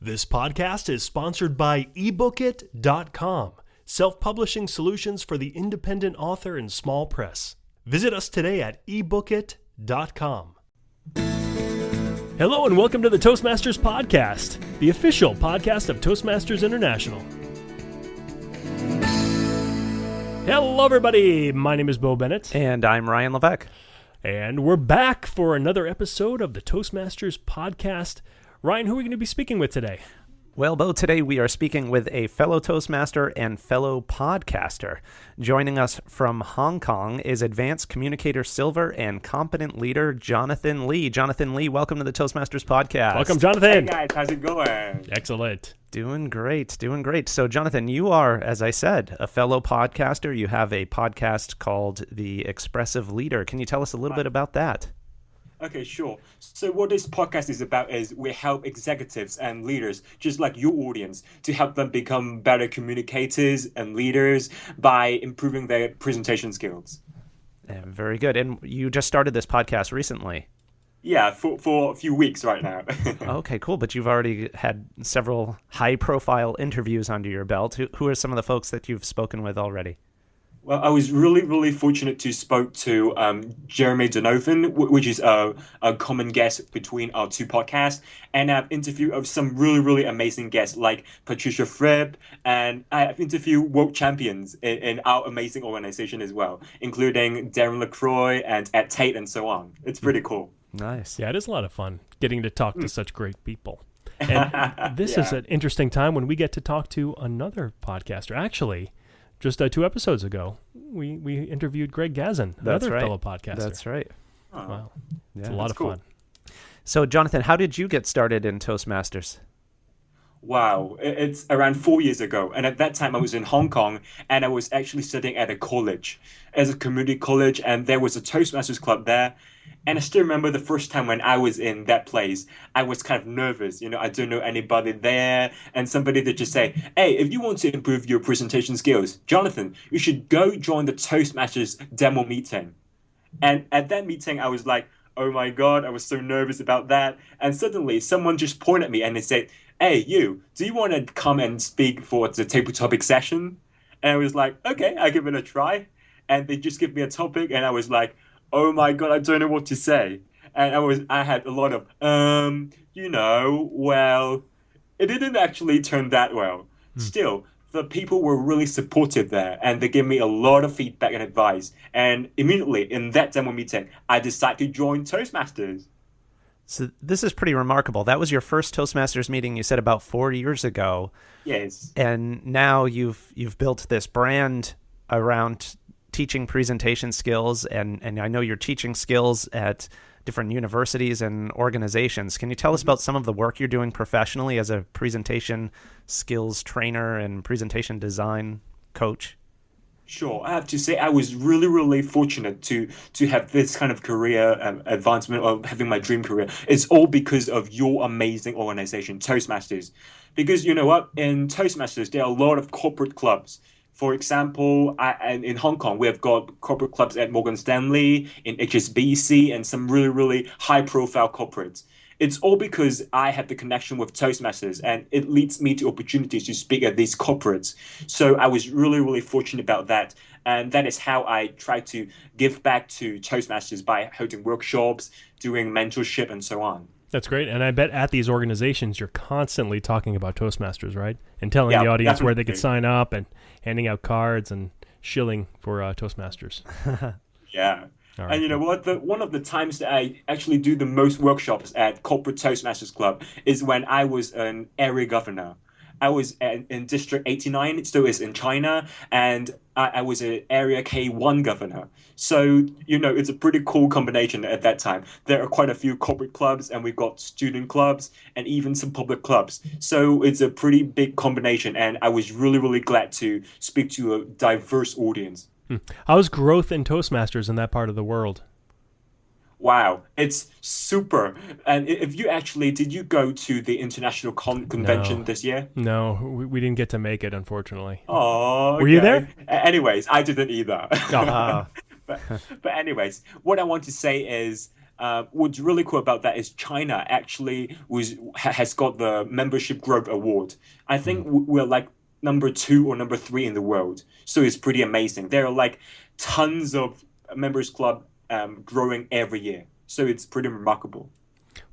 This podcast is sponsored by ebookit.com, self-publishing solutions for the independent author and small press. Visit us today at ebookit.com. Hello and welcome to the Toastmasters Podcast, the official podcast of Toastmasters International. Hello everybody, my name is Bo Bennett. And I'm Ryan Levesque. And we're back for another episode of the Toastmasters Podcast. Ryan, who are we going to be speaking with today? Well, Bo, today we are speaking with a fellow Toastmaster and fellow podcaster. Joining us from Hong Kong is Advanced Communicator Silver and Competent Leader Jonathan Lee. Jonathan Lee, welcome to the Toastmasters Podcast. Welcome, Jonathan. Hey guys, how's it going? Excellent. Doing great. So, Jonathan, you are, as I said, a fellow podcaster. You have a podcast called The Expressive Leader. Can you tell us a little bit about that? Okay, sure. So what this podcast is about is we help executives and leaders, just like your audience, to help them become better communicators and leaders by improving their presentation skills. Yeah, very good. And you just started this podcast recently. Yeah, for a few weeks right now. Okay, cool. But you've already had several high-profile interviews under your belt. Who are some of the folks that you've spoken with already? Well, I was really fortunate to spoke to Jeremy Donovan, which is a common guest between our two podcasts. And I've interviewed some really amazing guests like Patricia Fripp, and I've interviewed world champions in our amazing organization as well, including Darren LaCroix and Ed Tate and so on. It's pretty cool. Nice. Yeah, it is a lot of fun getting to talk to such great people. And this is an interesting time when we get to talk to another podcaster. Actually, just 2 episodes ago, we interviewed Greg Gazin, another fellow podcaster. That's right. Oh. Wow. Yeah, it's a lot of fun. So, Jonathan, how did you get started in Toastmasters? Wow, it's around 4 years ago. And at that time, I was in Hong Kong, and I was actually studying at a college, as a community college, and there was a Toastmasters club there. And I still remember the first time when I was in that place, I was kind of nervous. I don't know anybody there. And somebody would just say, hey, if you want to improve your presentation skills, Jonathan, you should go join the Toastmasters demo meeting. And at that meeting, I was like, oh my God, I was so nervous about that. And suddenly someone just pointed at me and they said, hey, you, do you want to come and speak for the table topic session? And I was like, okay, I'll give it a try. And they just give me a topic and I was like, oh my God, I don't know what to say. And I had a lot of, well, it didn't actually turn that well. Still, the people were really supportive there and they gave me a lot of feedback and advice. And immediately in that demo meeting, I decided to join Toastmasters. So this is pretty remarkable. That was your first Toastmasters meeting, you said, about 4 years ago. Yes. And now you've built this brand around teaching presentation skills, and I know you're teaching skills at different universities and organizations. Can you tell us about some of the work you're doing professionally as a presentation skills trainer and presentation design coach? Sure. I have to say I was really fortunate to have this kind of career advancement, or having my dream career. It's all because of your amazing organization, Toastmasters. Because you know what? In Toastmasters, there are a lot of corporate clubs. For example, in Hong Kong, we have got corporate clubs at Morgan Stanley, in HSBC, and some really high-profile corporates. It's all because I have the connection with Toastmasters, and it leads me to opportunities to speak at these corporates. So I was really fortunate about that. And that is how I try to give back to Toastmasters by holding workshops, doing mentorship, and so on. That's great. And I bet at these organizations, you're constantly talking about Toastmasters, right? And telling the audience definitely. where they could sign up and handing out cards and shilling for Toastmasters. Yeah. Right. And you know what? One of the times that I actually do the most workshops at Corporate Toastmasters Club is when I was an area governor. I was in District 89, so it's in China, and I was an Area K1 governor. So, it's a pretty cool combination at that time. There are quite a few corporate clubs, and we've got student clubs, and even some public clubs. So it's a pretty big combination, and I was really glad to speak to a diverse audience. How's growth in Toastmasters in that part of the world? Wow, it's super. And if you did you go to the international convention this year? No, we didn't get to make it, unfortunately. Oh, okay. Were you there? Anyways, I didn't either. Oh. But anyways, what I want to say is what's really cool about that is China actually has got the membership growth award. I think we're like number 2 or number 3 in the world. So it's pretty amazing. There are like tons of members club growing every year. So it's pretty remarkable.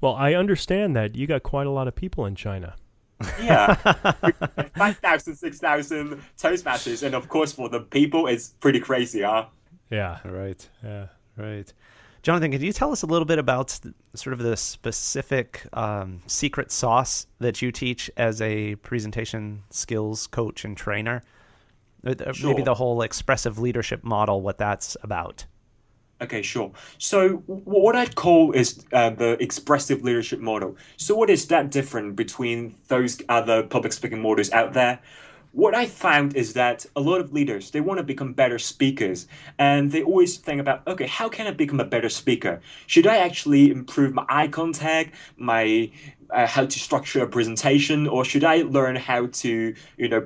Well, I understand that you got quite a lot of people in China. Yeah, 5,000, 6,000 Toastmasters. And of course, for the people, it's pretty crazy, huh? Yeah. Right. Yeah. Right. Jonathan, could you tell us a little bit about sort of the specific secret sauce that you teach as a presentation skills coach and trainer? Sure. Maybe the whole expressive leadership model, what that's about. Okay, sure. So what I'd call is the expressive leadership model. So what is that different between those other public speaking models out there? What I found is that a lot of leaders, they want to become better speakers. And they always think about, okay, how can I become a better speaker? Should I actually improve my eye contact, my how to structure a presentation, or should I learn how to,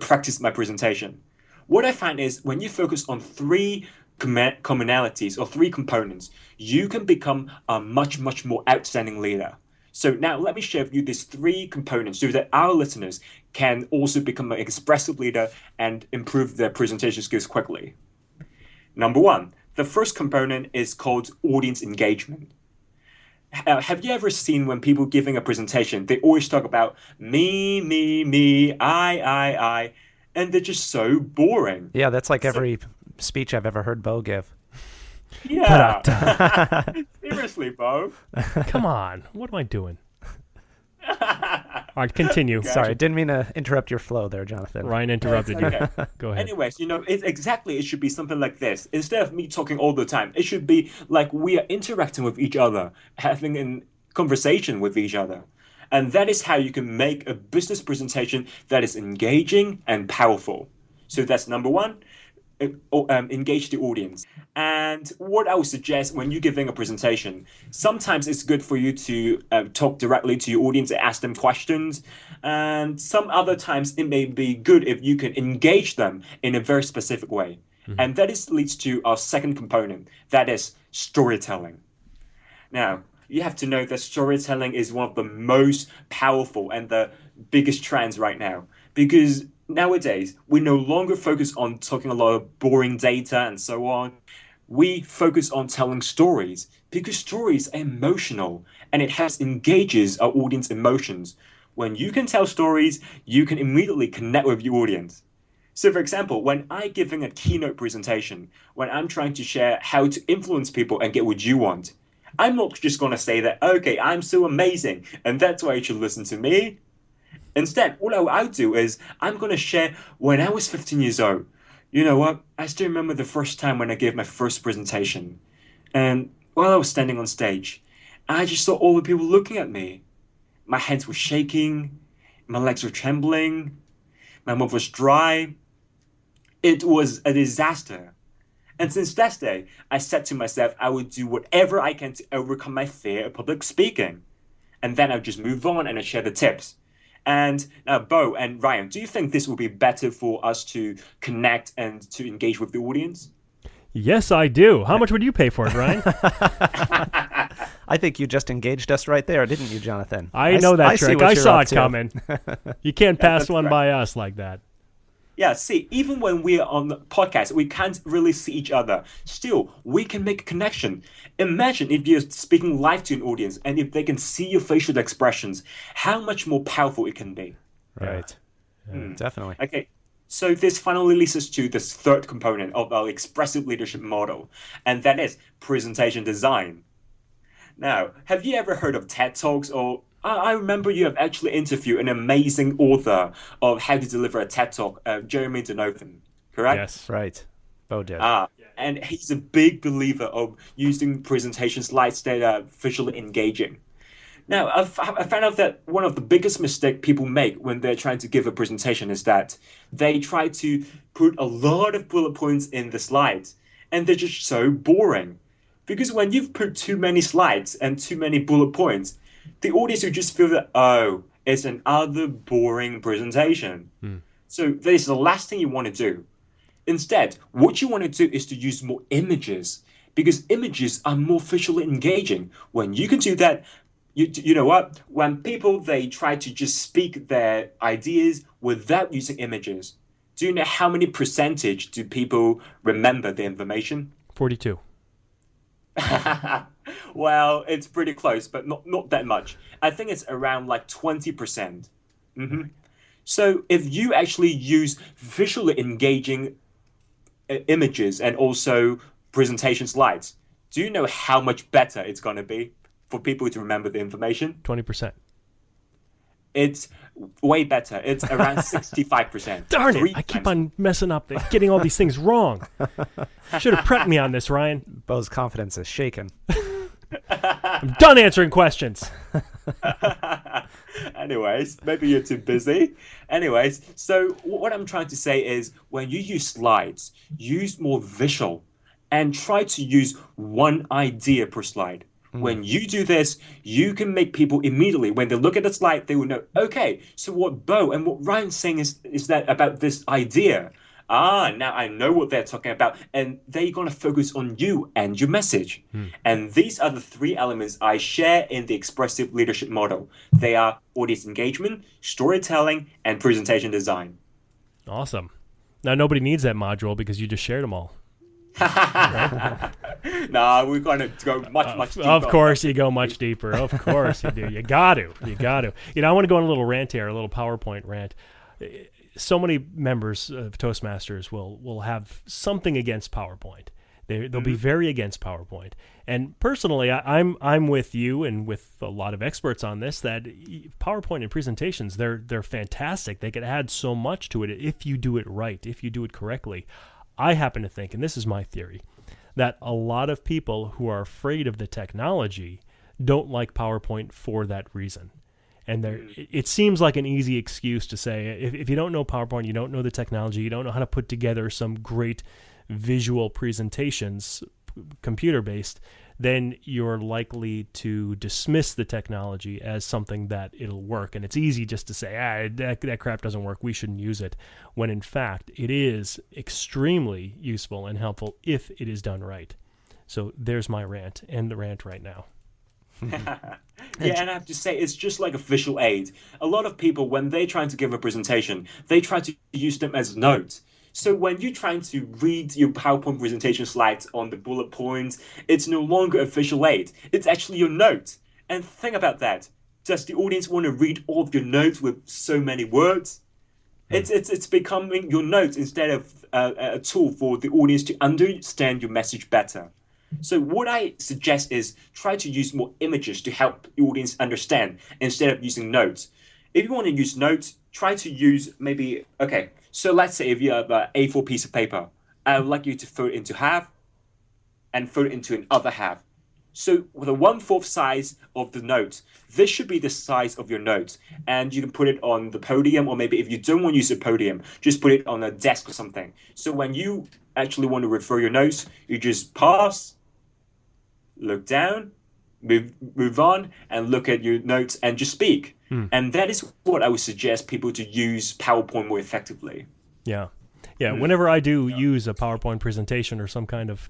practice my presentation? What I find is when you focus on 3 commonalities or 3 components, you can become a much, much more outstanding leader. So now let me share with you these 3 components so that our listeners can also become an expressive leader and improve their presentation skills quickly. Number 1, the first component is called audience engagement. Have you ever seen when people giving a presentation, they always talk about me, I, and they're just so boring. Yeah, that's like every speech I've ever heard Bo give. Yeah. Seriously, Bo. Come on. What am I doing? All right, continue. Sorry, I didn't mean to interrupt your flow there, Jonathan. Ryan interrupted you. Okay. Go ahead. Anyways, it should be something like this. Instead of me talking all the time, it should be like we are interacting with each other, having a conversation with each other. And that is how you can make a business presentation that is engaging and powerful. So that's number 1. Engage the audience. And what I would suggest when you're giving a presentation, sometimes it's good for you to talk directly to your audience and ask them questions. And some other times it may be good if you can engage them in a very specific way. Mm-hmm. And that leads to our second component, that is storytelling. Now, you have to know that storytelling is one of the most powerful and the biggest trends right now, because nowadays we no longer focus on talking a lot of boring data and so on. We focus on telling stories because stories are emotional and it engages our audience emotions. When you can tell stories, you can immediately connect with your audience. So for example, when I'm giving a keynote presentation, when I'm trying to share how to influence people and get what you want, I'm not just going to say that, okay, I'm so amazing, and that's why you should listen to me. Instead, what I'll do is I'm going to share when I was 15 years old. You know what? I still remember the first time when I gave my first presentation. And while I was standing on stage, I just saw all the people looking at me. My hands were shaking. My legs were trembling. My mouth was dry. It was a disaster. And since that day, I said to myself, I would do whatever I can to overcome my fear of public speaking. And then I'll just move on and I'll share the tips. And now, Bo and Ryan, do you think this will be better for us to connect and to engage with the audience? Yes, I do. How much would you pay for it, Ryan? I think you just engaged us right there, didn't you, Jonathan? I know that trick. I saw it coming. You can't pass one by us like that. Yeah, see, even when we're on the podcast, we can't really see each other. Still, we can make a connection. Imagine if you're speaking live to an audience and if they can see your facial expressions, how much more powerful it can be. Right. Yeah, definitely. Okay, so this finally leads us to this third component of our expressive leadership model, and that is presentation design. Now, have you ever heard of TED Talks or I remember you have actually interviewed an amazing author of how to deliver a TED Talk, Jeremy Donovan, correct? Yes, right. Bo did. And he's a big believer of using presentation slides that are visually engaging. Now, I found out that one of the biggest mistakes people make when they're trying to give a presentation is that they try to put a lot of bullet points in the slides, and they're just so boring. Because when you've put too many slides and too many bullet points, the audience will just feel that, oh, it's another boring presentation. So that is the last thing you want to do. Instead, what you want to do is to use more images, because images are more visually engaging. When you can do that, you know what? When people, they try to just speak their ideas without using images, do you know how many percentage do people remember the information? 42. Well, it's pretty close, but not that much. I think it's around like 20%. So if you actually use visually engaging images and also presentation slides, do you know how much better it's going to be for people to remember the information? 20%. It's way better. It's around 65%. Darn it! I keep on messing up, getting all these things wrong. Should have prepped me on this, Ryan. Bo's confidence is shaken. I'm done answering questions. Anyways, maybe you're too busy. Anyways, so what I'm trying to say is when you use slides, use more visual and try to use one idea per slide. When you do this, you can make people immediately, when they look at the slide, they will know, okay, so what Bo and what Ryan's saying is that about this idea. Now I know what they're talking about. And they're going to focus on you and your message. And these are the 3 elements I share in the Expressive Leadership Model. They are audience engagement, storytelling, and presentation design. Awesome. Now, nobody needs that module because you just shared them all. Nah, we're going to go much deeper. Of course you go much deeper. Of course you do. You got to. You know, I want to go on a little rant here, a little PowerPoint rant. So many members of Toastmasters will have something against PowerPoint. They'll be very against PowerPoint. And personally, I'm with you and with a lot of experts on this that PowerPoint and presentations, they're fantastic. They could add so much to it if you do it right, if you do it correctly. I happen to think, and this is my theory, that a lot of people who are afraid of the technology don't like PowerPoint for that reason. And it seems like an easy excuse to say, if you don't know PowerPoint, you don't know the technology, you don't know how to put together some great visual presentations, computer-based, then you're likely to dismiss the technology as something that it'll work. And it's easy just to say, that crap doesn't work, we shouldn't use it, when in fact it is extremely useful and helpful if it is done right. So there's my rant, and the rant right now. Yeah, and I have to say, it's just like a visual aid. A lot of people, when they're trying to give a presentation, they try to use them as notes. So when you're trying to read your PowerPoint presentation slides on the bullet points, it's no longer a visual aid. It's actually your note. And think about that. Does the audience want to read all of your notes with so many words? It's becoming your notes instead of a tool for the audience to understand your message better. So what I suggest is try to use more images to help the audience understand instead of using notes. If you want to use notes, try to use maybe, okay, so let's say if you have an A4 piece of paper, I would like you to fold it into half and fold it into another half. So with a 1/4 size of the note, this should be the size of your note. And you can put it on the podium, or maybe if you don't want to use a podium, just put it on a desk or something. So when you actually want to refer your notes, you just pause, look down, move on, and look at your notes and just speak. And that is what I would suggest people to use PowerPoint more effectively. Yeah. Whenever I do use a PowerPoint presentation or some kind of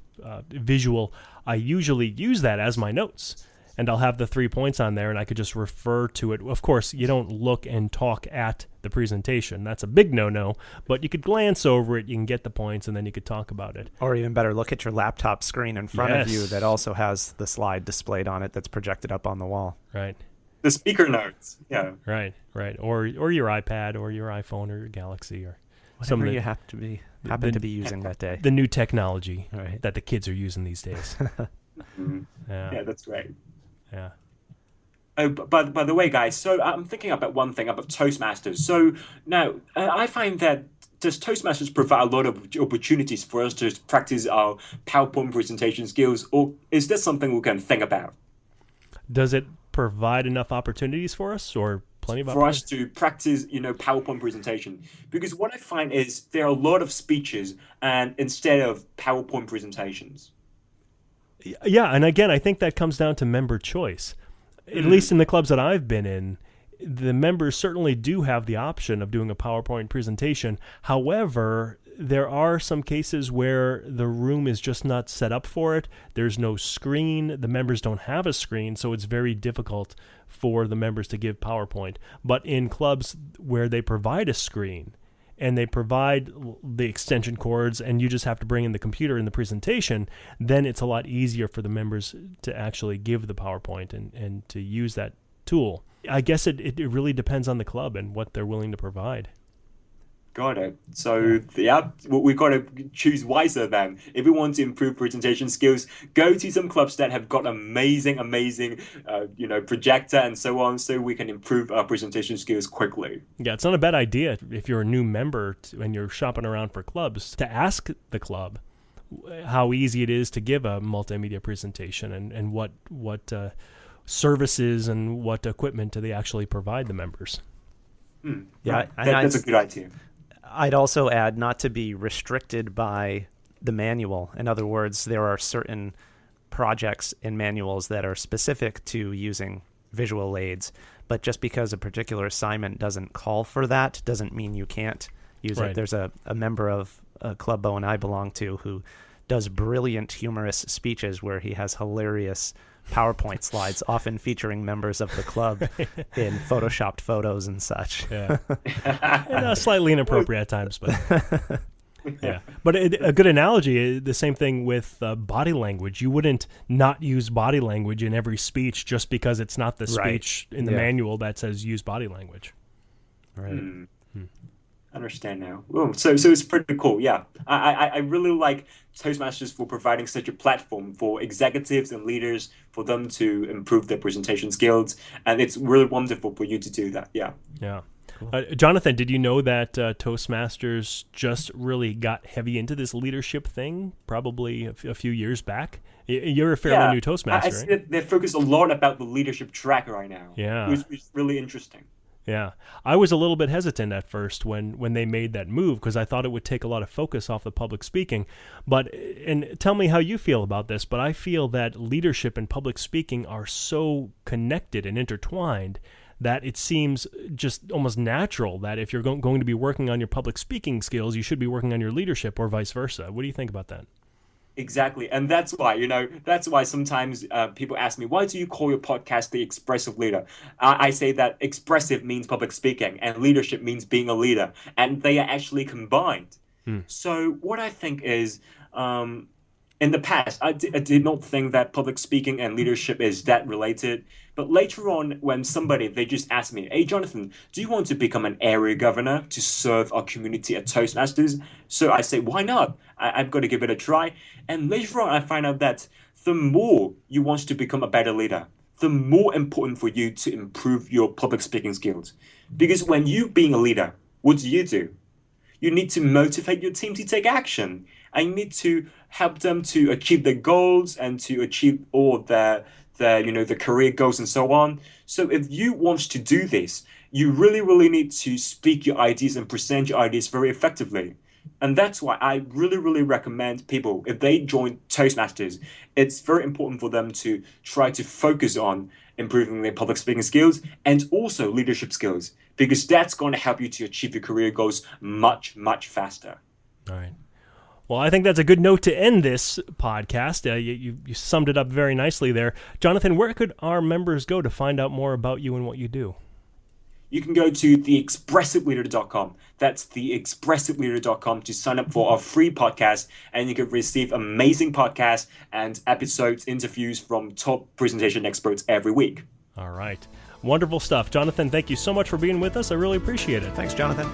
visual, I usually use that as my notes. And I'll have the 3 points on there, and I could just refer to it. Of course, you don't look and talk at the presentation. That's a big no-no. But you could glance over it, you can get the points, and then you could talk about it. Or even better, look at your laptop screen in front of you that also has the slide displayed on it that's projected up on the wall. Right. The speaker notes, yeah. Right. Or your iPad or your iPhone or your Galaxy or whatever you happen to be using that day. The new technology right. that the kids are using these days. Yeah, that's great. Yeah. Oh, by the way, guys, so I'm thinking about one thing about Toastmasters. So now I find that does Toastmasters provide a lot of opportunities for us to practice our PowerPoint presentation skills, or is this something we can think about? Does it provide enough opportunities for us, or plenty of for us to practice, PowerPoint presentation? Because what I find is there are a lot of speeches and instead of PowerPoint presentations. Yeah, and again, I think that comes down to member choice. At least in the clubs that I've been in, the members certainly do have the option of doing a PowerPoint presentation. However, there are some cases where the room is just not set up for it. There's no screen. The members don't have a screen, so it's very difficult for the members to give PowerPoint. But in clubs where they provide a screen and they provide the extension cords and you just have to bring in the computer in the presentation, then it's a lot easier for the members to actually give the PowerPoint and to use that tool. I guess it really depends on the club and what they're willing to provide. Got it. So, we've got to choose wiser then. If we want to improve presentation skills, go to some clubs that have got amazing, projector and so on, so we can improve our presentation skills quickly. Yeah, it's not a bad idea if you're a new member and you're shopping around for clubs to ask the club how easy it is to give a multimedia presentation and what services and what equipment do they actually provide the members. Yeah, that's a good idea. I'd also add not to be restricted by the manual. In other words, there are certain projects and manuals that are specific to using visual aids, but just because a particular assignment doesn't call for that doesn't mean you can't use it. There's a member of a club Bo and I belong to who does brilliant humorous speeches where he has hilarious PowerPoint slides, often featuring members of the club in photoshopped photos and such. Yeah, and, slightly inappropriate at times, but yeah. But a good analogy, the same thing with body language. You wouldn't not use body language in every speech just because it's not the speech in the manual that says use body language. Right. Understand now. So it's pretty cool. Yeah, I really like Toastmasters for providing such a platform for executives and leaders for them to improve their presentation skills, and it's really wonderful for you to do that. Yeah. Cool. Jonathan, did you know that Toastmasters just really got heavy into this leadership thing probably a few years back? You're a fairly new Toastmaster, I see that they're focused a lot about the leadership track right now. Yeah, which is really interesting. Yeah, I was a little bit hesitant at first when they made that move because I thought it would take a lot of focus off the public speaking. And tell me how you feel about this, but I feel that leadership and public speaking are so connected and intertwined that it seems just almost natural that if you're going to be working on your public speaking skills, you should be working on your leadership or vice versa. What do you think about that? Exactly. And that's why sometimes people ask me, why do you call your podcast The Expressive Leader? I say that expressive means public speaking and leadership means being a leader. And they are actually combined. So what I think is, in the past, I did not think that public speaking and leadership is that related. But later on, when they just asked me, hey, Jonathan, do you want to become an area governor to serve our community at Toastmasters? So I say, why not? I've got to give it a try. And later on, I find out that the more you want to become a better leader, the more important for you to improve your public speaking skills. Because when you being a leader, what do? You need to motivate your team to take action. And you need to help them to achieve their goals and to achieve all the career goals and so on. So if you want to do this, you really, really need to speak your ideas and present your ideas very effectively. And that's why I really, really recommend people, if they join Toastmasters, it's very important for them to try to focus on improving their public speaking skills and also leadership skills, because that's going to help you to achieve your career goals much, much faster. All right. Well, I think that's a good note to end this podcast. You summed it up very nicely there. Jonathan, where could our members go to find out more about you and what you do? You can go to theexpressiveleader.com. That's theexpressiveleader.com to sign up for our free podcast, and you can receive amazing podcasts and episodes, interviews from top presentation experts every week. All right. Wonderful stuff. Jonathan, thank you so much for being with us. I really appreciate it. Thanks, Jonathan.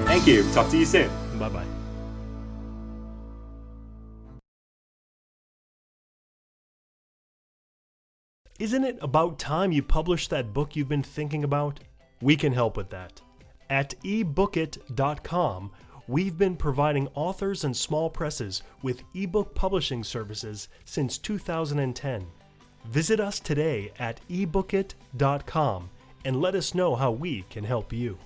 Thank you. Talk to you soon. Bye-bye. Isn't it about time you published that book you've been thinking about? We can help with that. At ebookit.com, we've been providing authors and small presses with ebook publishing services since 2010. Visit us today at ebookit.com and let us know how we can help you.